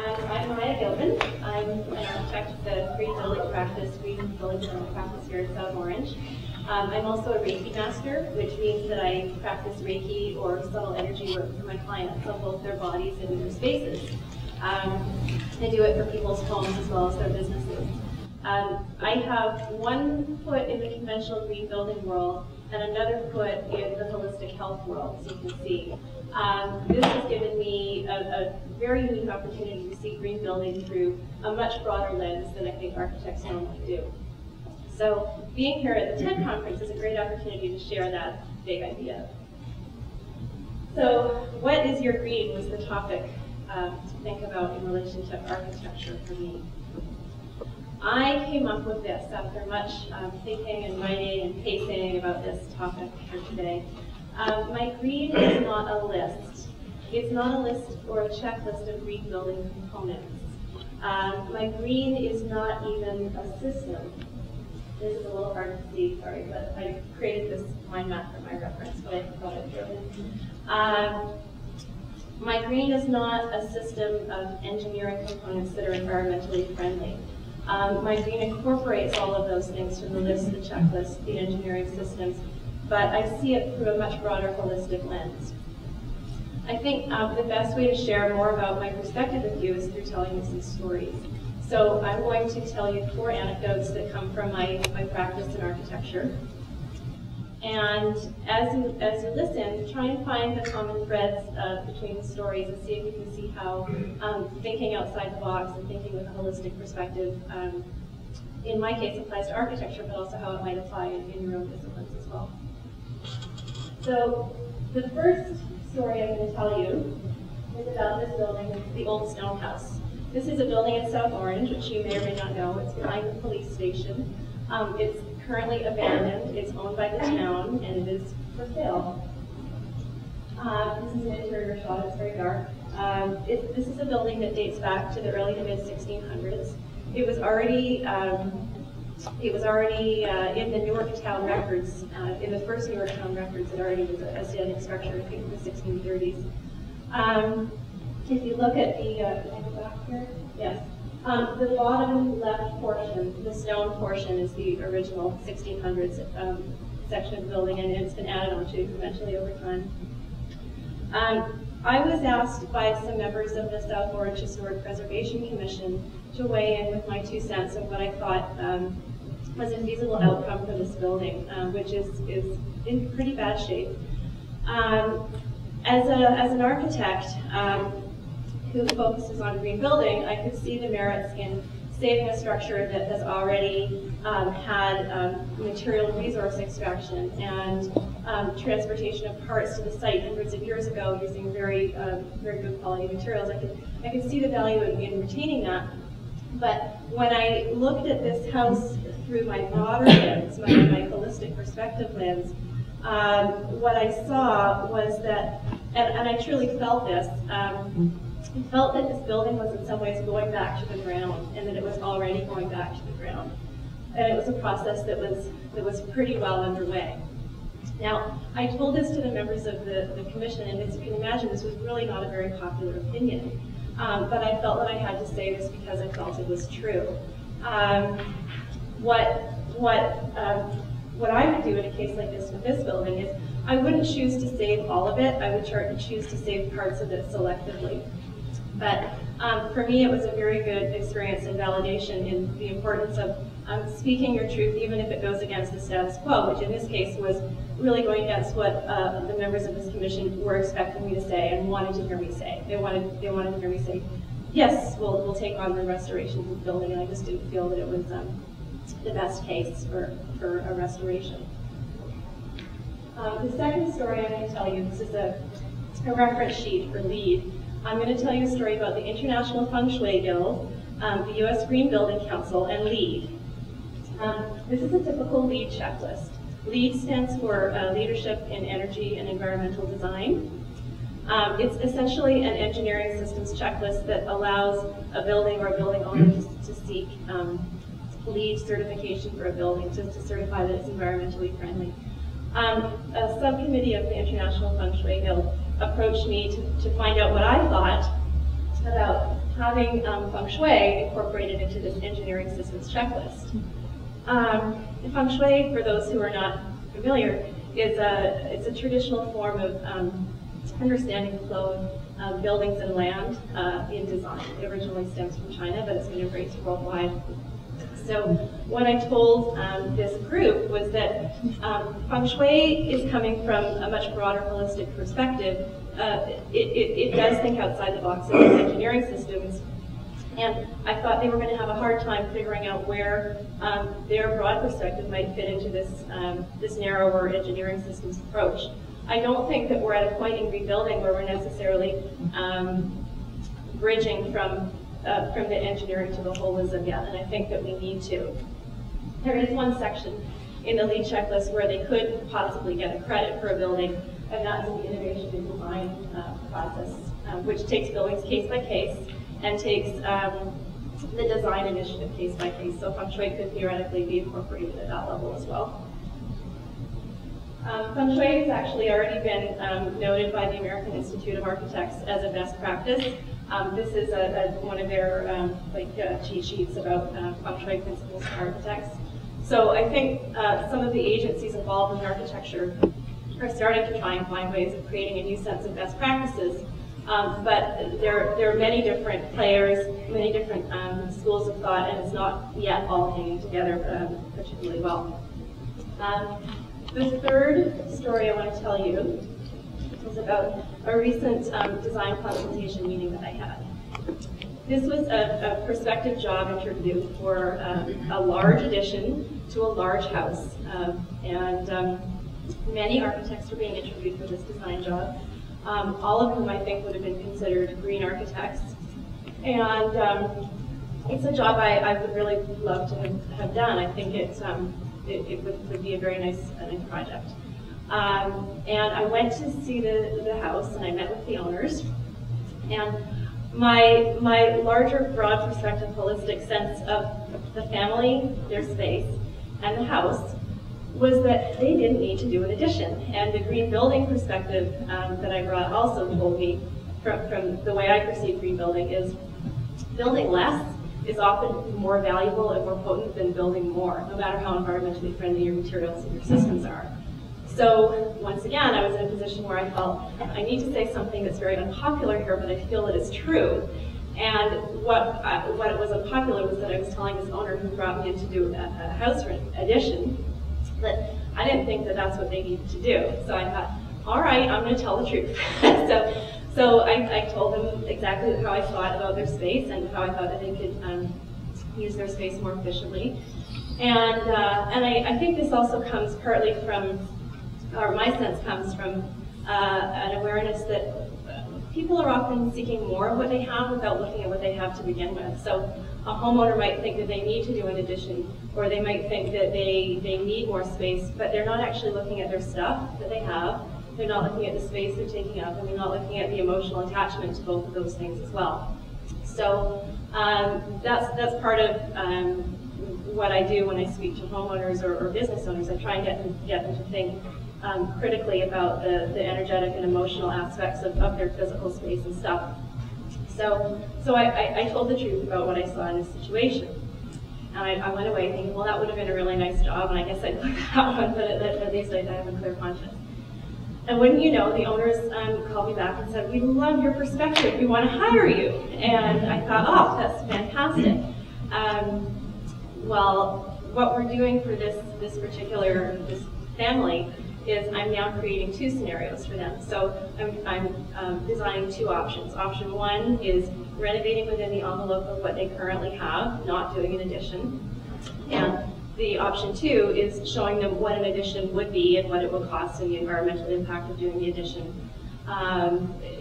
I'm Maia Gilman. I'm an architect with the green building practice here in South Orange. I'm also a Reichi master, which means that I practice Reichi or subtle energy work for my clients on both their bodies and their spaces. I do it for people's homes as well as their businesses. I have one foot in the conventional green building world and another foot in the holistic health world, as you can see. This has given me a very unique opportunity to see green building through a much broader lens than I think architects normally do. So being here at the TED conference is a great opportunity to share that big idea. So what is your green was the topic to think about in relation to architecture for me. I came up with this after much thinking and writing and pacing about this topic for today. My green is not a list. It's not a list or a checklist of green building components. My green is not even a system. This is a little hard to see, sorry, but I created this mind map for my reference, but I thought I'd throw it in. My green is not a system of engineering components that are environmentally friendly. My green incorporates all of those things from the list, the checklist, the engineering systems, but I see it through a much broader holistic lens. I think the best way to share more about my perspective with you is through telling you some stories. So I'm going to tell you 4 anecdotes that come from my practice in architecture. And as you listen, try and find the common threads between the stories and see if you can see how thinking outside the box and thinking with a holistic perspective, in my case, applies to architecture, but also how it might apply in your own disciplines as well. So the first story I'm going to tell you is about this building, the Old Snell House. This is a building in South Orange, which you may or may not know. It's behind the police station. It's currently abandoned. It's owned by the town, and it is for sale. This is an interior shot. It's very dark. This is a building that dates back to the early to mid 1600s. It was already in the Newark Town records. In the first Newark Town records, it already was a standing structure. I think in the 1630s. If you look at the can I go back here? Yes. The bottom left portion, the stone portion, is the original 1600s section of the building, and it's been added onto eventually over time. I was asked by some members of the South Orange Historic Preservation Commission to weigh in with my 2 cents of what I thought was a feasible outcome for this building, which is in pretty bad shape. As an architect, who focuses on green building, I could see the merits in saving a structure that has already had material resource extraction and transportation of parts to the site hundreds of years ago using very good quality materials. I could see the value in retaining that. But when I looked at this house through my broader lens, my holistic perspective lens, what I saw was that, and I truly felt this, I felt that this building was in some ways going back to the ground, and that it was already going back to the ground. And it was a process that was pretty well underway. Now, I told this to the members of the commission, and as you can imagine, this was really not a very popular opinion. But I felt that I had to say this because I felt it was true. What I would do in a case like this with this building is I wouldn't choose to save all of it. I would choose to save parts of it selectively. But for me, it was a very good experience and validation in the importance of speaking your truth, even if it goes against the status quo, which in this case was really going against what the members of this commission were expecting me to say and wanted to hear me say. They wanted to hear me say, yes, we'll take on the restoration of the building, and I just didn't feel that it was the best case for a restoration. The second story I'm going to tell you, this is a reference sheet for LEED. I'm going to tell you a story about the International Feng Shui Guild, the U.S. Green Building Council, and LEED. This is a typical LEED checklist. LEED stands for Leadership in Energy and Environmental Design. It's essentially an engineering systems checklist that allows a building or a building owner to seek LEED certification for a building, to certify that it's environmentally friendly. A subcommittee of the International Feng Shui Guild approached me to find out what I thought about having feng shui incorporated into this engineering systems checklist. Feng shui, for those who are not familiar, it's a traditional form of understanding the flow of buildings and land in design. It originally stems from China, but it's been embraced worldwide. So what I told this group was that feng shui is coming from a much broader holistic perspective. It does think outside the box of these engineering systems, and I thought they were going to have a hard time figuring out where their broad perspective might fit into this narrower engineering systems approach. I don't think that we're at a point in rebuilding where we're necessarily bridging from the engineering to the holism yet, and I think that we need to. There is one section in the LEED checklist where they could possibly get a credit for a building, and that's the innovation and design process, which takes buildings case by case and takes the design initiative case by case. So feng shui could theoretically be incorporated at that level as well. Feng shui has actually already been noted by the American Institute of Architects as a best practice. This is one of their cheat sheets about feng shui principles for architects. So I think some of the agencies involved in architecture are starting to try and find ways of creating a new sense of best practices. But there are many different players, many different schools of thought, and it's not yet all hanging together particularly well. The third story I want to tell you is about a recent design consultation meeting that I had. This was a prospective job interview for a large addition to a large house, and many architects were being interviewed for this design job, all of whom I think would have been considered green architects. And it's a job I would really love to have done. I think it would be a very nice project. And I went to see the house, and I met with the owners. And my larger, broad perspective, holistic sense of the family, their space, and the house was that they didn't need to do an addition. And the green building perspective that I brought also told me, from the way I perceive green building, is building less is often more valuable and more potent than building more, no matter how environmentally friendly your materials and your systems are. So once again, I was in a position where I felt I need to say something that's very unpopular here, but I feel that it's true. And what was unpopular was that I was telling this owner who brought me in to do a house addition that I didn't think that that's what they needed to do. So I thought, all right, I'm going to tell the truth. So I told them exactly how I thought about their space and how I thought that they could use their space more efficiently. And I think this also comes partly from, or my sense comes from, an awareness that people are often seeking more of what they have without looking at what they have to begin with. So a homeowner might think that they need to do an addition, or they might think that they need more space, but they're not actually looking at their stuff that they have. They're not looking at the space they're taking up, and they're not looking at the emotional attachment to both of those things as well. So that's part of what I do when I speak to homeowners or business owners. I try and get them to think critically about the energetic and emotional aspects of their physical space and stuff. So I told the truth about what I saw in this situation. And I went away thinking, well, that would have been a really nice job, and I guess I'd look at that one, but at least I have a clear conscience. And wouldn't you know, the owners called me back and said, we love your perspective, we want to hire you. And I thought, oh, that's fantastic. Well, what we're doing for this family is I'm now creating two scenarios for them. So I'm designing two options. Option one is renovating within the envelope of what they currently have, not doing an addition. And the option two is showing them what an addition would be and what it would cost and the environmental impact of doing the addition,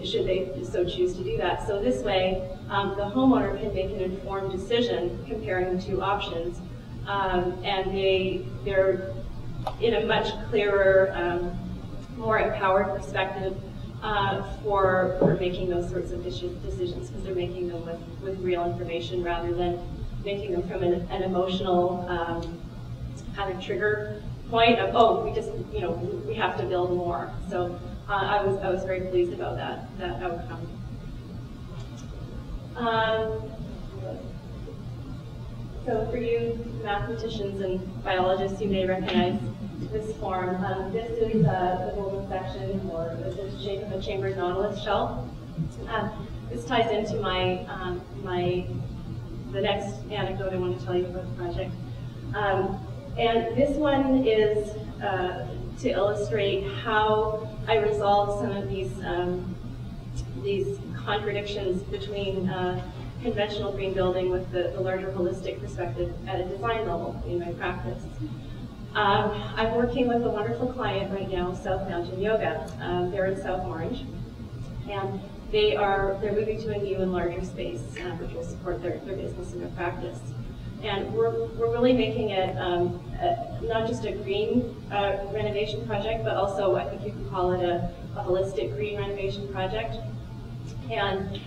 should they so choose to do that. So this way, the homeowner can make an informed decision comparing the two options, and they're in a much clearer, more empowered perspective for making those sorts of decisions, because they're making them with real information rather than making them from an emotional kind of trigger point of, oh, we have to build more. So I was very pleased about that outcome. So for you mathematicians and biologists, you may recognize this form. This is the golden section, or the shape of a chambered nautilus shell. This ties into the next anecdote I want to tell you about the project. And this one is to illustrate how I resolved some of these contradictions between conventional green building with the larger holistic perspective at a design level in my practice. I'm working with a wonderful client right now, South Mountain Yoga. They're in South Orange, and they're moving to a new and larger space, which will support their business and their practice. And we're really making it not just a green renovation project, but also I think you could call it a holistic green renovation project. And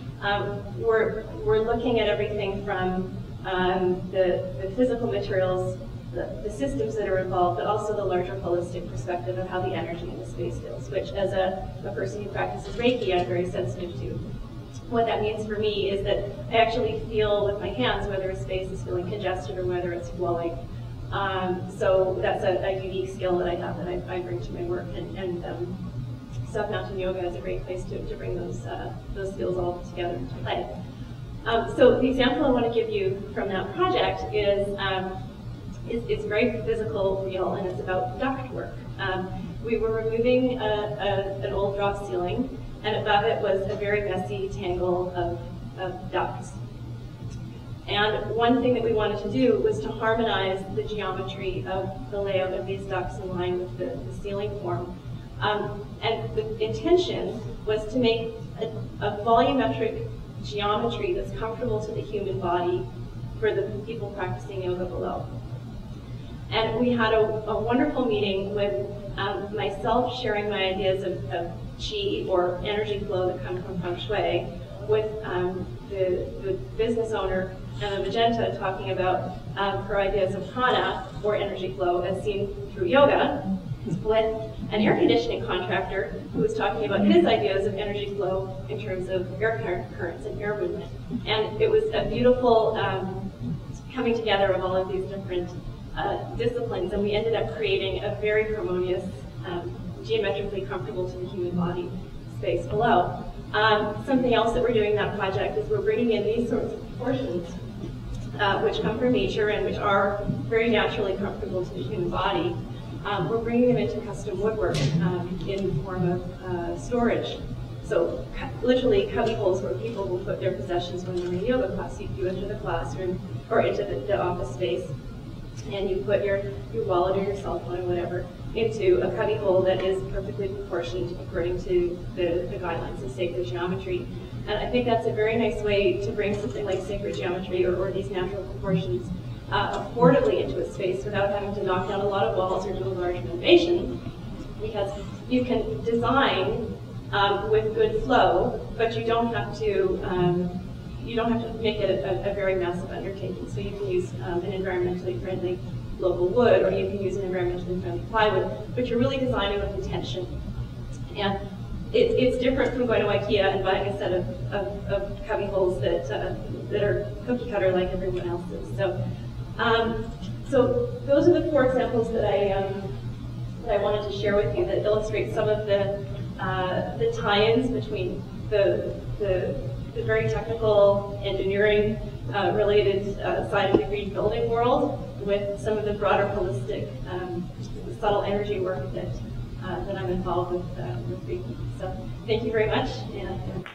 we're looking at everything from the physical materials, the systems that are involved, but also the larger holistic perspective of how the energy in the space feels, which as a person who practices Reichi, I'm very sensitive to. What that means for me is that I actually feel with my hands whether a space is feeling congested or whether it's flowing. So that's a unique skill that I have that I bring to my work, and South Mountain Yoga is a great place to bring those skills all together into play. So the example I want to give you from that project is it's very physical, real, and it's about duct work. We were removing an old drop ceiling, and above it was a very messy tangle of ducts. And one thing that we wanted to do was to harmonize the geometry of the layout of these ducts in line with the ceiling form. And the intention was to make a volumetric geometry that's comfortable to the human body for the people practicing yoga below. And we had a wonderful meeting with myself sharing my ideas of qi, or energy flow that come from feng shui, with the business owner, Emma Magenta, talking about her ideas of prana, or energy flow, as seen through yoga, with an air conditioning contractor who was talking about his ideas of energy flow in terms of air currents and air movement. And it was a beautiful coming together of all of these different disciplines, and we ended up creating a very harmonious, geometrically comfortable to the human body space below. Something else that we're doing in that project is we're bringing in these sorts of proportions which come from nature and which are very naturally comfortable to the human body. We're bringing them into custom woodwork in the form of storage. So literally cubby holes where people will put their possessions when they're in yoga class. You enter the classroom or into the office space, and you put your wallet or your cell phone or whatever into a cubby hole that is perfectly proportioned according to the guidelines of sacred geometry. And I think that's a very nice way to bring something like sacred geometry or these natural proportions affordably into a space without having to knock down a lot of walls or do a large renovation, because you can design with good flow, but you don't have to make it a very massive undertaking. So you can use an environmentally friendly local wood, or you can use an environmentally friendly plywood, but you're really designing with intention. And it's different from going to IKEA and buying a set of cubby holes that are cookie cutter like everyone else's. So those are the 4 examples that I wanted to share with you that illustrate some of the tie-ins between the very technical engineering related side of the green building world with some of the broader holistic subtle energy work that I'm involved with. So thank you very much. And,